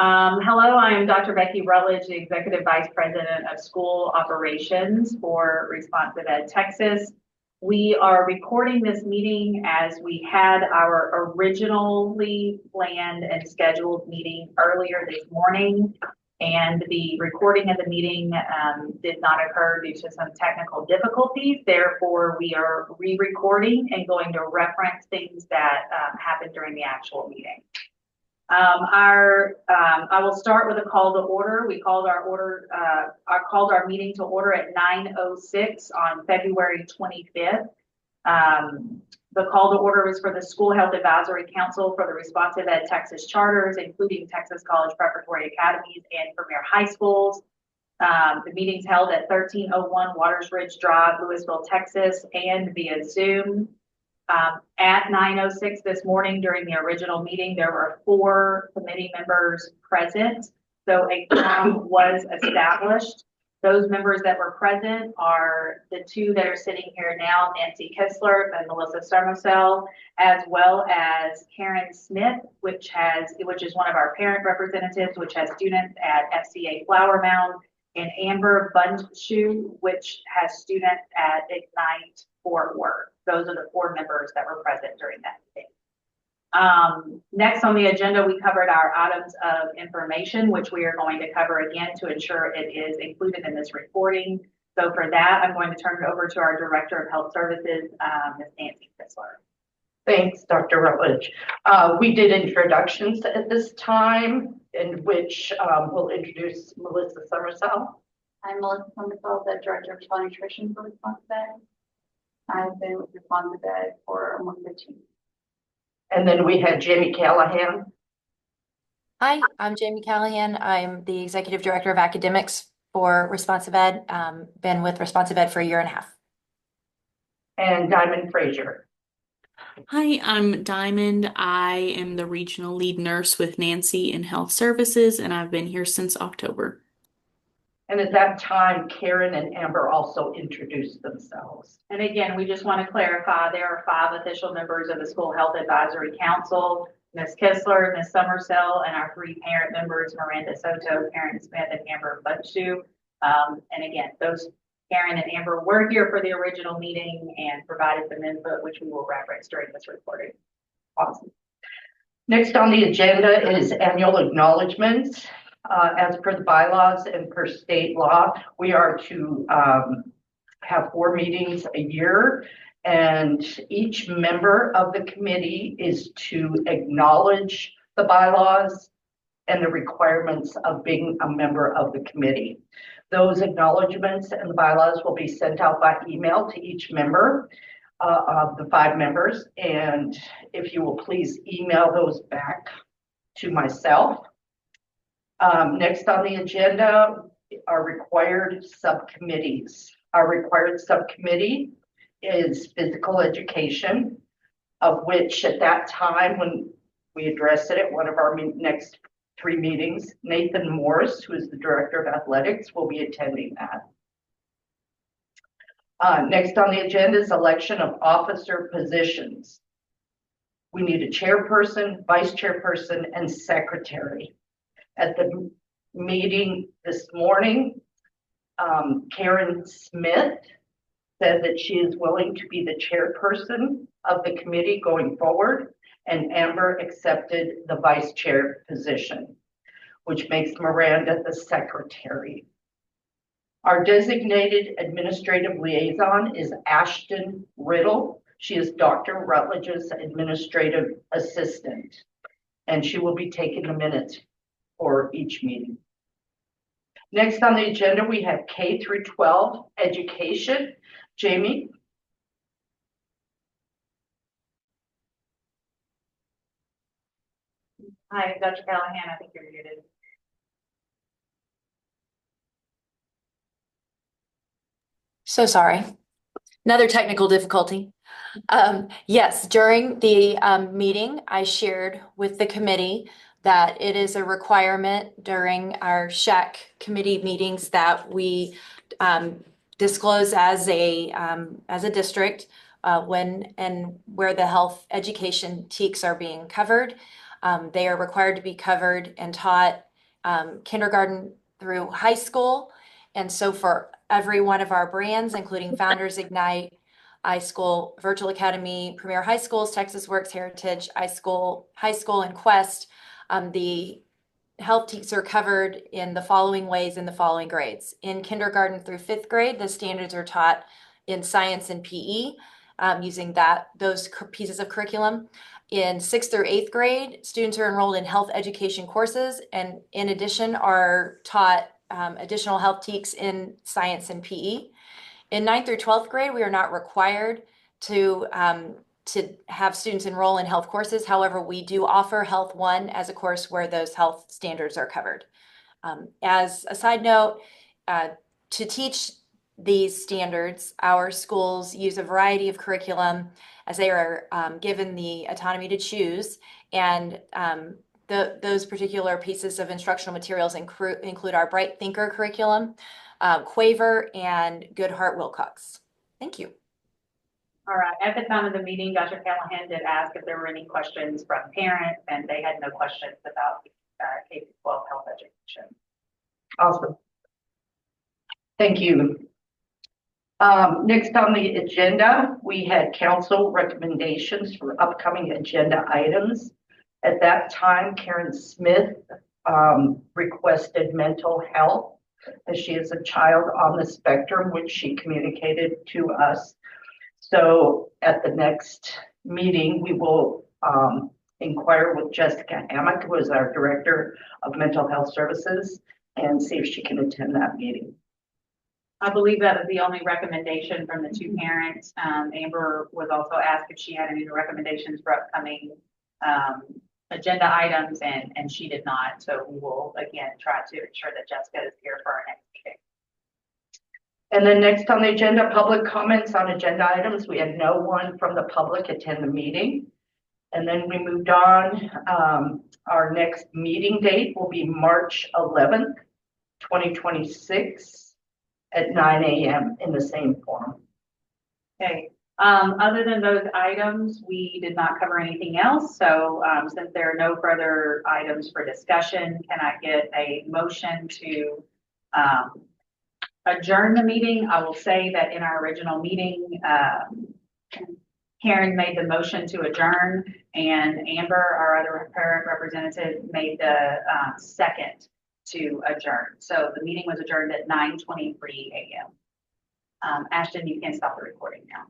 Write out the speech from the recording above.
Hello, I am Dr. Becky Rutledge, the Executive Vice President of School Operations for Responsive Ed Texas. We are recording this meeting as we had our originally planned and scheduled meeting earlier this morning, and the recording of the meeting did not occur due to some technical difficulties. Therefore, we are re-recording and going to reference things that happened during the actual meeting. I will start with a call to order. We called our meeting to order at 9:06 on February 25th. The call to order was for the School Health Advisory Council for the Responsive Ed Texas charters, including Texas College Preparatory Academies and Premier High Schools. The meeting's held at 1301 Waters Ridge Drive, Louisville, Texas, and via Zoom. At 9:06 this morning during the original meeting, there were 4 committee members present, so a quorum was established. Those members that were present are the 2 that are sitting here now, Nancy Kistler and Melissa Sermosel, as well as Karen Smith, which is one of our parent representatives, which has students at FCA Flower Mound, and Amber Bundschuh, which has students at Ignite Fort Worth. Those are the 4 members that were present during that meeting. Next on the agenda, we covered our items of information, which we are going to cover again to ensure it is included in this recording. So for that, I'm going to turn it over to our Director of Health Services, Ms. Nancy Kistler. Thanks, Dr. Rutledge. We did introductions at this time, in which we'll introduce Melissa Sermosel. I'm Melissa Sermosel, the Director of Child Nutrition for Responsive Ed. I've been with Responsive Ed for almost 15 years. And then we had Jamie Callahan. Hi, I'm Jamie Callahan. I'm the Executive Director of Academics for Responsive Ed. Been with Responsive Ed for 1.5 years. And Diamond Frazier. Hi, I'm Diamond. I am the Regional Lead Nurse with Nancy in Health Services, and I've been here since October. And at that time, Karen and Amber also introduced themselves. And again, we just want to clarify, there are 5 official members of the School Health Advisory Council, Ms. Kistler, Ms. Sermosel, and our 3 parent members, Miranda Soto, Karen Smith, and Amber Bundschuh. And again, those Karen and Amber were here for the original meeting and provided some input, which we will reference during this recording. Awesome. Next on the agenda is annual acknowledgements. As per the bylaws and per state law, we are to have 4 meetings a year, and each member of the committee is to acknowledge the bylaws and the requirements of being a member of the committee. Those acknowledgements and the bylaws will be sent out by email to each member of the 5 members, and if you will please email those back to myself. Next on the agenda are required subcommittees. Our required subcommittee is physical education, of which at that time when we addressed it at one of our next 3 meetings, Nathan Morris, who is the Director of Athletics, will be attending that. Next on the agenda is election of officer positions. We need a chairperson, vice chairperson, and secretary. At the meeting this morning, Karen Smith said that she is willing to be the chairperson of the committee going forward, and Amber accepted the vice chair position, which makes Miranda the secretary. Our designated administrative liaison is Ashton Riddle. She is Dr. Rutledge's administrative assistant, and she will be taking the minutes for each meeting. Next on the agenda, we have K through 12 education. Jamie. Hi, Dr. Callahan, I think you're muted. So sorry. Another technical difficulty. Yes, during the meeting, I shared with the committee that it is a requirement during our SHAC committee meetings that we disclose as a district when and where the health education TEKs are being covered. They are required to be covered and taught kindergarten through high school. And so for every one of our brands, including Founders Ignite, iSchool, Virtual Academy, Premier High Schools, Texas Works, Heritage, iSchool, High School, and Quest, the health teaks are covered in the following ways in the following grades. In kindergarten through fifth grade, the standards are taught in science and PE, using those pieces of curriculum. In sixth through eighth grade, students are enrolled in health education courses, and in addition are taught additional health teaks in science and PE. In ninth through 12th grade, we are not required to have students enroll in health courses. However, we do offer Health 1 as a course where those health standards are covered. As a side note, to teach these standards, our schools use a variety of curriculum as they are given the autonomy to choose. And those particular pieces of instructional materials include our Bright Thinker curriculum, Quaver, and Goodhart Wilcox. Thank you. All right, at the time of the meeting, Dr. Callahan did ask if there were any questions from parents, and they had no questions about K-12 health education. Awesome. Thank you. Next on the agenda, we had council recommendations for upcoming agenda items. At that time, Karen Smith requested mental health, as she is a child on the spectrum, which she communicated to us. So at the next meeting, we will inquire with Jessica Hammock, who is our Director of Mental Health Services, and see if she can attend that meeting. I believe that was the only recommendation from the two parents. Amber was also asked if she had any recommendations for upcoming agenda items, and she did not. So we will, again, try to ensure that Jessica is here for our next meeting. And then next on the agenda, public comments on agenda items. We had no one from the public attend the meeting. And then we moved on. Our next meeting date will be March 11th, 2026 at 9 a.m. in the same forum. Okay. Other than those items, we did not cover anything else. So since there are no further items for discussion, can I get a motion to adjourn the meeting? I will say that in our original meeting, Karen made the motion to adjourn, and Amber, our other parent representative, made the second to adjourn. So the meeting was adjourned at 9:23 a.m. Ashton, you can stop the recording now.